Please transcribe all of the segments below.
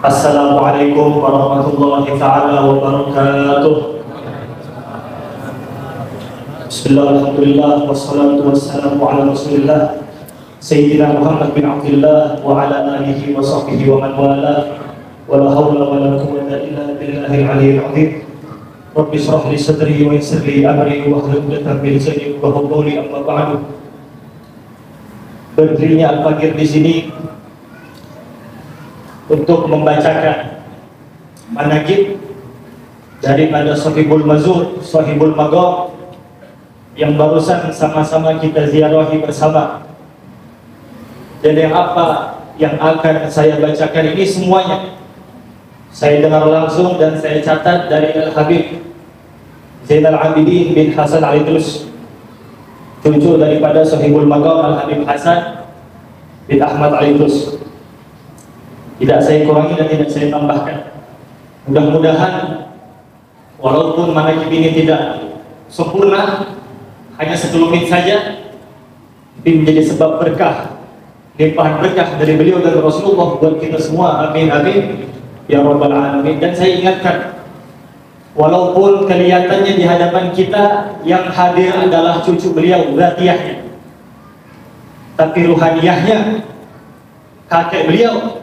Assalamualaikum warahmatullahi ta'ala wabarakatuh. Bismillahirrahmanirrahim. Wassalatu wassalamu ala rasulillah Sayyidina Muhammad bin Abdullah wa ala alihi wa sahbihi wa man wala wa la hawla wa la quwwata illa billahil aliyyil azim. Rabbi shrah li sadri wa yassir li amri wa hlul 'uqdatam min lisani yafqahu qawli, amma ba'du. Berdirinya Al-Fakir di sini untuk membacakan manaqib daripada Sahibul Mazur, Sahibul Magam yang barusan sama-sama kita ziarahi bersama. Dan yang akan saya bacakan ini semuanya saya dengar langsung dan saya catat dari Al-Habib Zainal Abidin bin Hasan Al-Idrus, cucu daripada Sahibul Magam Al-Habib Hasan bin Ahmad Al-Idrus. Tidak saya kurangi dan tidak saya tambahkan. Mudah-mudahan walaupun manaqib ini tidak sempurna, hanya sekelumit saja, tapi menjadi sebab berkah, limpahan berkah dari beliau dan Rasulullah buat kita semua. Amin amin ya rabbal alamin. Dan saya ingatkan, walaupun kelihatannya di hadapan kita yang hadir adalah cucu beliau zatiyahnya, tapi ruhaniyahnya kakek beliau,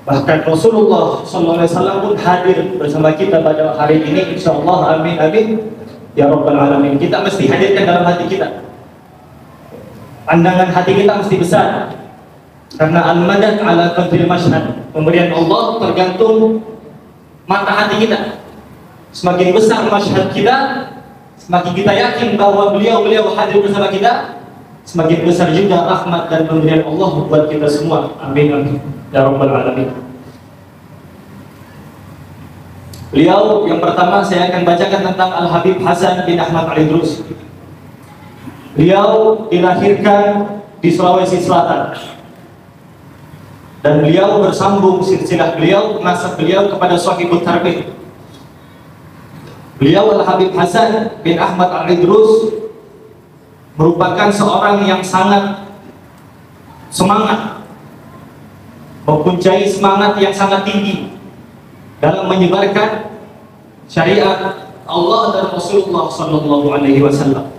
bahkan Rasulullah SAW pun hadir bersama kita pada hari ini, insyaallah. Amin amin ya rabbal alamin. Kita mesti hadirkan dalam hati kita, pandangan hati kita mesti besar, karena al-madad ala qadril mashhad, pemberian Allah tergantung mata hati kita. Semakin besar masyhad kita, semakin kita yakin bahwa beliau hadir bersama kita, semakin besar juga rahmat dan pemberian Allah buat kita semua. Amin amin ya rabbal alamin. Beliau yang pertama saya akan bacakan tentang Al-Habib Hasan bin Ahmad Al-Idrus. Beliau dilahirkan di Sulawesi Selatan, dan beliau bersambung silsilah beliau, nasab beliau kepada Shahibut Tarbiyah. Beliau Al-Habib Hasan bin Ahmad Al-Idrus merupakan seorang yang sangat semangat, mempunyai semangat yang sangat tinggi dalam menyebarkan syariat Allah dan Rasulullah Sallallahu Alaihi Wasallam.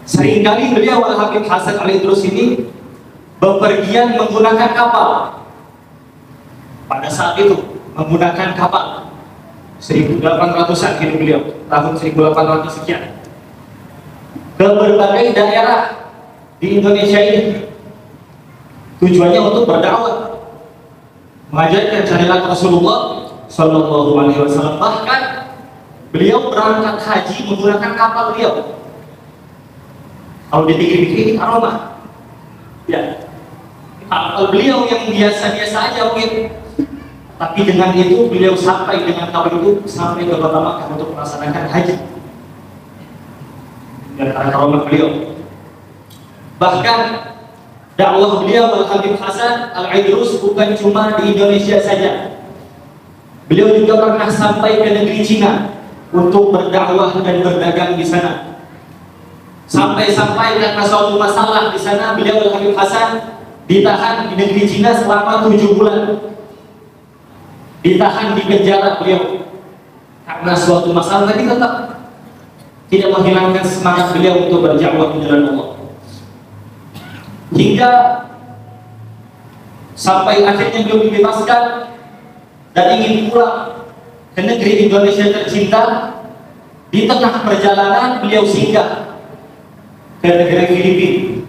Seringkali beliau Al-Habib Hasan Al-Idrus ini bepergian menggunakan kapal. Pada saat itu menggunakan kapal 1800-an hidup beliau, tahun 1800 sekian, ke berbagai daerah di Indonesia ini. Tujuannya untuk berdakwah, mengajarkan syariat Rasulullah Sallallahu Alaihi Wasallam. Bahkan beliau berangkat haji menggunakan kapal beliau. Kalau dipikir-pikir ini aroma, ya, kapal beliau yang biasa-biasa aja mungkin, tapi dengan itu beliau sampai dengan kapal itu sampai ke kota Makkah untuk melaksanakan haji. Dan aroma beliau. Bahkan dakwah beliau Al-Habib Hasan Al-Idrus bukan cuma di Indonesia saja. Beliau juga pernah sampai ke negeri Cina untuk berdakwah dan berdagang di sana. Sampai-sampai karena suatu masalah di sana, beliau Al-Habib Hasan ditahan di negeri Cina selama 7 bulan. Ditahan di penjara beliau karena suatu masalah, tapi tetap tidak menghilangkan semangat beliau untuk berdakwah di jalan Allah. Hingga sampai akhirnya beliau dibebaskan dan ingin pulang ke negeri Indonesia tercinta. Di tengah perjalanan beliau singgah ke negeri Filipina,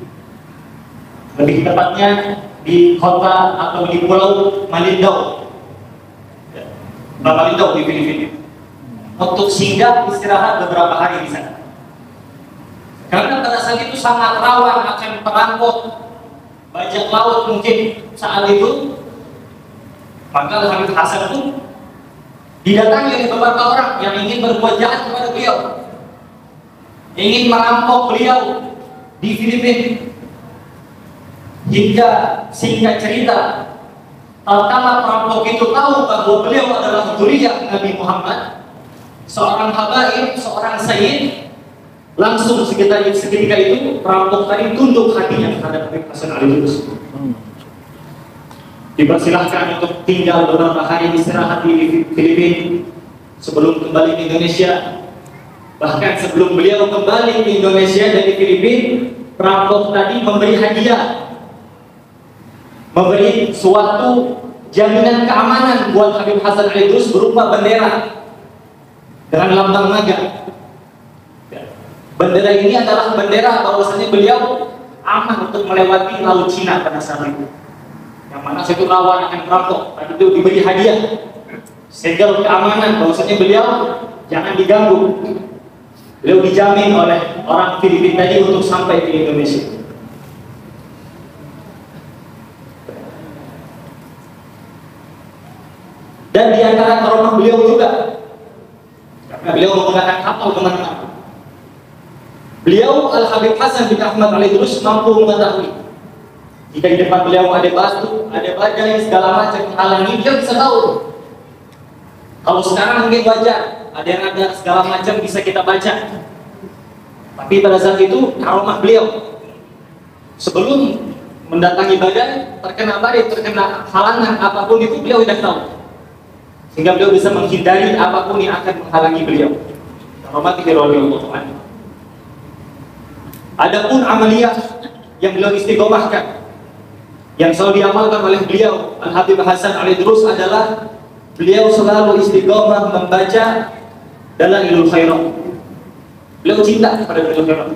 lebih tepatnya di kota atau di pulau Malindaw, Malindaw di Filipina, untuk singgah istirahat beberapa hari di sana. Karena pada saat itu sangat rawan akan perampok, bajak laut mungkin saat itu. Maka Al-Habib Hasan pun didatangi oleh beberapa orang yang ingin berbuat jahat kepada beliau, ingin merampok beliau di Filipina. Hingga singkat cerita, tatkala perampok itu tahu bahwa beliau adalah dzurriyyah Nabi Muhammad, seorang habaib, seorang sayyid, langsung seketika itu perampok tadi tunduk hatinya terhadap Habib Hasan Al-Idrus. dipersilahkan untuk tinggal beberapa hari istirahat di Filipina sebelum kembali ke Indonesia. Bahkan sebelum beliau kembali ke Indonesia dari Filipina, perampok tadi memberi hadiah, memberi suatu jaminan keamanan buat Habib Hasan Ali Idrus berupa bendera dengan lambang naga. Bendera ini adalah bendera bahwasanya beliau aman untuk melewati Laut Cina pada saat itu, yang mana itu rawan akan perampok. Tadi itu diberi hadiah segel keamanan bahwasanya beliau jangan diganggu. Beliau dijamin oleh orang Filipina tadi untuk sampai ke Indonesia. Dan di antara karomah beliau juga, karena beliau menggunakan kapal kemana-mana, beliau Al-Habib Hasan bin Ahmad Ali Idrus mampu mengetahui jika di depan beliau ada batu, ada badai, segala macam menghalangi, dia bisa tahu. Kalau sekarang mungkin wajar, ada yang ada segala macam bisa kita baca. Tapi pada saat itu karomah beliau, sebelum mendatangi badai, terkena badai, terkena halangan apapun itu beliau sudah tahu, sehingga beliau bisa menghindari apapun yang akan menghalangi beliau. Karomah radhiyallahu anhu. Adapun amaliyah yang beliau istiqomahkan, yang selalu diamalkan oleh beliau Al-Habib Hasan Ali Idrus adalah beliau selalu istiqomah membaca Dalailul Khairat. Beliau cinta kepada Dalailul Khairat.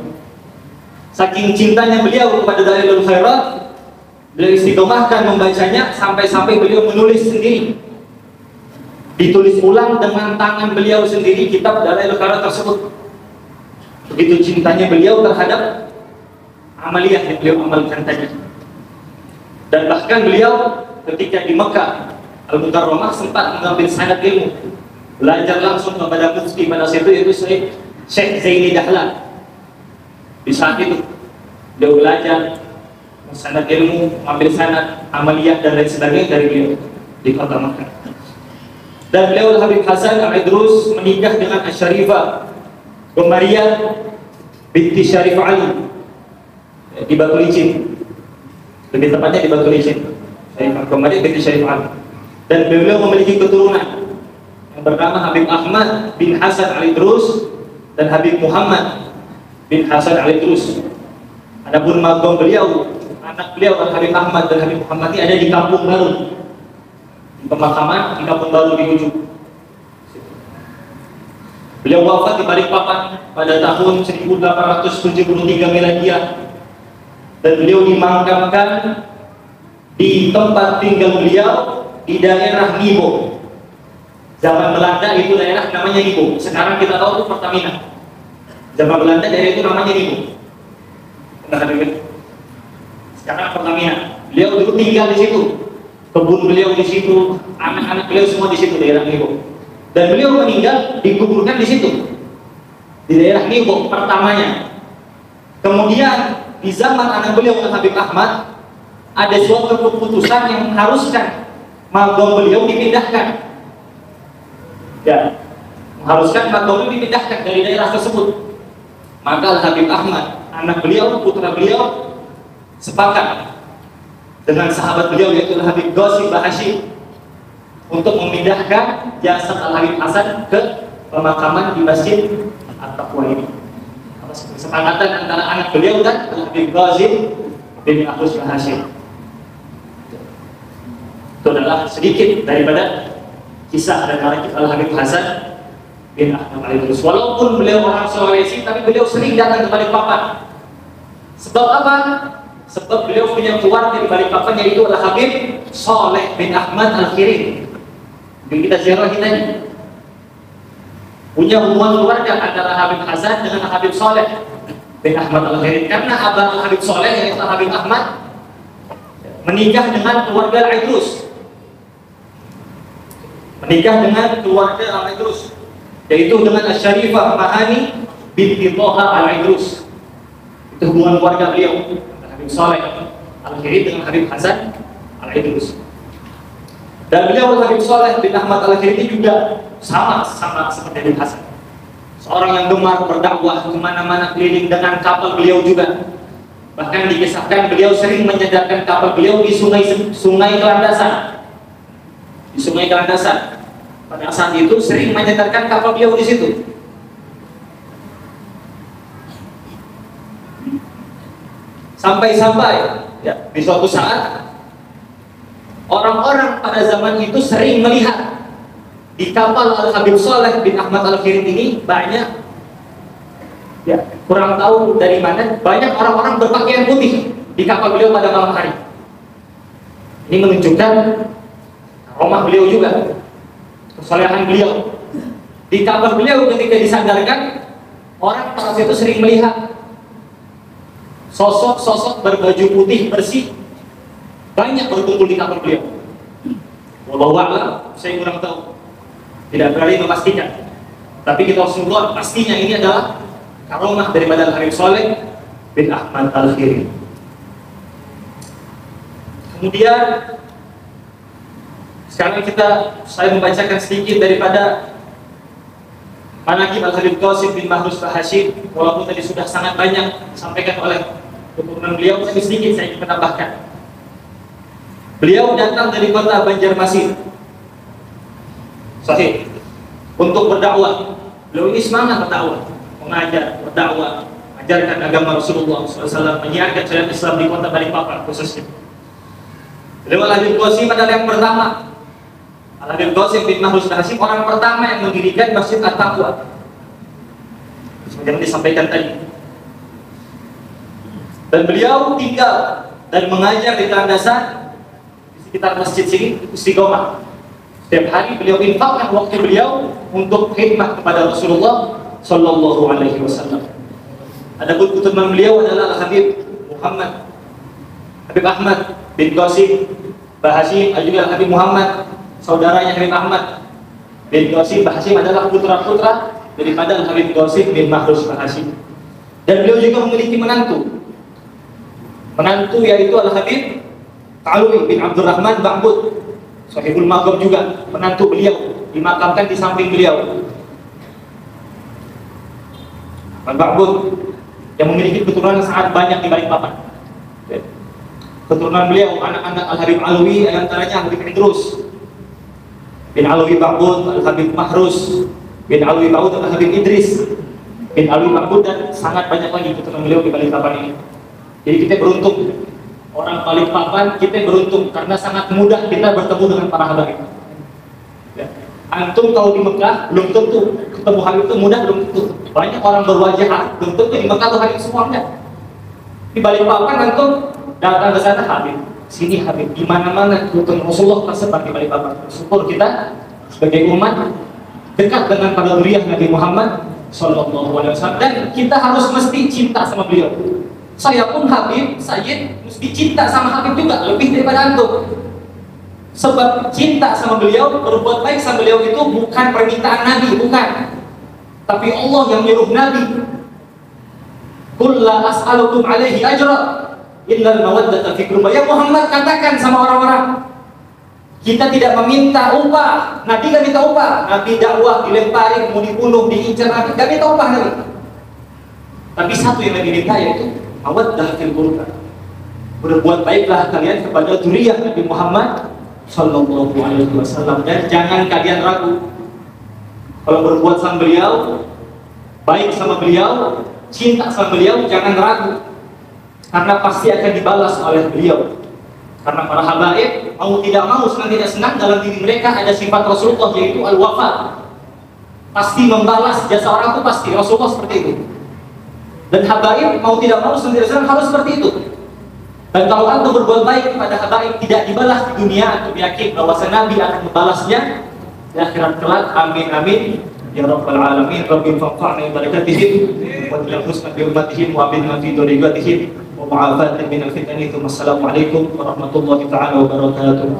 Saking cintanya beliau kepada Dalailul Khairat, beliau istiqomahkan membacanya sampai-sampai beliau menulis sendiri. Ditulis ulang dengan tangan beliau sendiri kitab Dalailul Khairat tersebut. Begitu cintanya beliau terhadap amaliyah yang beliau amalkan tadi. Dan bahkan beliau ketika di Mekah Al-Mukarramah sempat mengambil sanad ilmu, belajar langsung kepada mufti pada saat itu, yaitu Syekh Zaini Dahlan. Di saat itu beliau belajar sanad ilmu, mengambil sanad amaliyah dan lain sebagainya dari beliau di kota Mekah. Dan beliau Habib Hasan Ali Idrus menikah dengan Asy-Syarifah Gomaria binti Syarif Ali di Batu Licin, lebih tepatnya di Batu Licin. Syarifah Gomaria binti Syarif Ali. Dan beliau memiliki keturunan yang bernama Habib Ahmad bin Hasan Ali Idrus dan Habib Muhammad bin Hasan Ali Idrus. Adapun magom beliau, anak beliau Habib Ahmad dan Habib Muhammad ini ada di Kampung Baru, di pemakaman di Kampung Baru di Ujung. Beliau wafat di Balikpapan pada tahun 1873 Miladiah, dan beliau dimakamkan di tempat tinggal beliau di daerah Nibo. Zaman Belanda itu daerah namanya Nibo. Sekarang kita tahu itu Pertamina. Zaman Belanda daerah itu namanya Nibo. Pernah dengar? Sekarang Pertamina. Beliau dulu tinggal di situ. Kebun beliau di situ, anak-anak beliau semua di situ daerah Nibo. Dan beliau meninggal dikuburkan di situ, di daerah Nibo pertamanya. Kemudian di zaman anak beliau Habib Ahmad, ada suatu keputusan yang mengharuskan magom beliau dipindahkan. Ya, mengharuskan magom beliau dipindahkan dari daerah tersebut. Maka Habib Ahmad, anak beliau, putra beliau, sepakat dengan sahabat beliau yaitu Habib Ghasim Bahashim untuk memindahkan jasad Al-Habib Hasan ke pemakaman di Masjid At-Taqwa ini. Kesepakatan antara anak beliau dan Habib Ghasim bin Akhus Bahashim. Itu adalah sedikit daripada kisah dan karakter Al-Habib Hasan bin Ahmad Ali Idrus. Walaupun beliau orang Sulawesi, tapi beliau sering datang ke Balikpapan. Sebab apa? Sebab beliau punya keluarga di Balikpapan, yaitu Al-Habib Saleh bin Ahmad Al-Khirin. Yang kita ziarahi tadi, punya hubungan keluarga antara Habib Hasan dengan Habib Saleh bin Ahmad Al-Khirin, karena abang Habib Saleh yaitu Habib Ahmad menikah dengan keluarga Al-Idrus, yaitu dengan Asy-Syarifah Mahani binti Thaha Al-Idrus. Itu hubungan keluarga beliau, Habib Saleh Al-Khirin dengan Habib Hasan Al-Idrus. Dan beliau Habib Saleh bin Ahmad Al-Khirin ini juga sama seperti Habib Hasan, seorang yang gemar berdakwah kemana-mana, keliling dengan kapal beliau juga. Bahkan dikisahkan beliau sering menyadarkan kapal beliau di sungai Kelandasan. Di sungai Kelandasan. Pada saat itu sering menyadarkan kapal beliau di situ. Sampai-sampai ya, di suatu saat orang-orang pada zaman itu sering melihat di kapal Al-Habib Saleh bin Ahmad Al-Khirit ini banyak, ya kurang tahu dari mana, banyak orang-orang berpakaian putih di kapal beliau pada malam hari. Ini menunjukkan rumah beliau juga, kesolehan beliau. Di kapal beliau ketika disandarkan, orang pada saat itu sering melihat sosok-sosok berbaju putih bersih banyak berkumpul di kapal beliau. Wallahu a'lam, saya kurang tahu, tidak berani memastikan. Tapi kita harus mengatakan pastinya ini adalah karomah daripada Al-Habib Saleh bin Ahmad Al-Khirit. Kemudian sekarang saya membacakan sedikit daripada Manaqib Al-Habib Qasim bin Mahruz Bahashim. Walaupun tadi sudah sangat banyak disampaikan oleh keturunan beliau, tapi sedikit saya ingin menambahkan. Beliau datang dari kota Banjarmasin, sahih, untuk berdakwah. Beliau ini semangat berdakwah, mengajar, berdakwah, mengajarkan agama Rasulullah SAW, menyiarkan syariat Islam di kota Balikpapan khususnya. Beliau Al-Habib Qasim adalah yang pertama. Al-Habib Qasim bin Mahruz Bahashim orang pertama yang mendirikan Masjid At-Taqwa, seperti yang disampaikan tadi. Dan beliau tinggal dan mengajar di Kelandasan, di sekitar masjid sini, istiqomah. Setiap hari beliau infakkan waktu beliau untuk khidmat kepada Rasulullah Sallallahu Alaihi Wasallam. Adapun keturunan beliau adalah Al-Habib Muhammad, Habib Ahmad bin Qasim Bahashim, juga Habib Muhammad, saudaranya Habib Ahmad bin Qasim Bahashim adalah putra-putra daripada Al-Habib Qasim bin Mahruz Bahashim. Dan beliau juga memiliki menantu yaitu Al-Habib Alwi bin Abdurrahman Ba'bud, Sahibul Maghrib juga, menantu beliau, dimakamkan di samping beliau. Ba'bud yang memiliki keturunan sangat banyak di Balikpapan. Keturunan beliau, anak-anak Al-Habib Alwi, antaranya Habib Idrus bin Alwi Ba'bud, Al-Habib Mahruz bin Alwi Ba'bud, Al-Habib Idris bin Alwi Ba'bud, dan sangat banyak lagi keturunan beliau di Balikpapan ini. Jadi kita beruntung, orang Balikpapan kita beruntung karena sangat mudah kita bertemu dengan para habaib. Ya. Antum kalau di Mekah belum tentu ketemu habib itu mudah, belum tentu. Banyak orang berwajah Arab, belum tentu di Mekah tuh habib semua enggak. Di Balikpapan antum datang ke sana habib, sini habib, di mana-mana keturunan Rasulullah tersebar di Balikpapan. Syukur kita sebagai umat dekat dengan para zuriyah Nabi Muhammad Sallallahu Alaihi Wasallam, dan kita harus mesti cinta sama beliau. Saya pun Habib, Sayyid, mesti cinta sama Habib juga, lebih daripada antum. Sebab cinta sama beliau, berbuat baik sama beliau itu bukan permintaan Nabi, bukan. Tapi Allah yang menyuruh Nabi. Qul la as'alukum alaihi ajra illa al-mawaddata fi qurba. Ya Muhammad, katakan sama orang-orang, kita tidak meminta upah. Nabi gak minta upah. Nabi dakwah dilempari, mau dibunuh, diincar, Nabi gak minta upah Nabi. Tapi satu yang Nabi minta yaitu mawaddah fil qurba. Berbuat baiklah kalian kepada dzurriyyah Nabi Muhammad Sallallahu Alaihi Wasallam, dan jangan kalian ragu kalau berbuat sama beliau, baik sama beliau, cinta sama beliau, jangan ragu, karena pasti akan dibalas oleh beliau. Karena para habaib mau tidak mau, senang tidak senang, dalam diri mereka ada sifat Rasulullah yaitu al-wafa, pasti membalas jasa orang itu, pasti Rasulullah seperti itu. Dan habaib mau tidak mau, senang tidak senang harus seperti itu. Dan kalau antum berbuat baik kepada habaib tidak dibalas di dunia, antum yakin bahwa Nabi akan membalasnya di akhirat kelak. Amin amin ya rabbal alamin. Rabbil fa'fa'na bi barakatihim wa bil husna bi ummatihim wa bil fi durigatihim wa mu'afatin min al-fitani. Wassalamualaikum warahmatullahi taala wabarakatuh.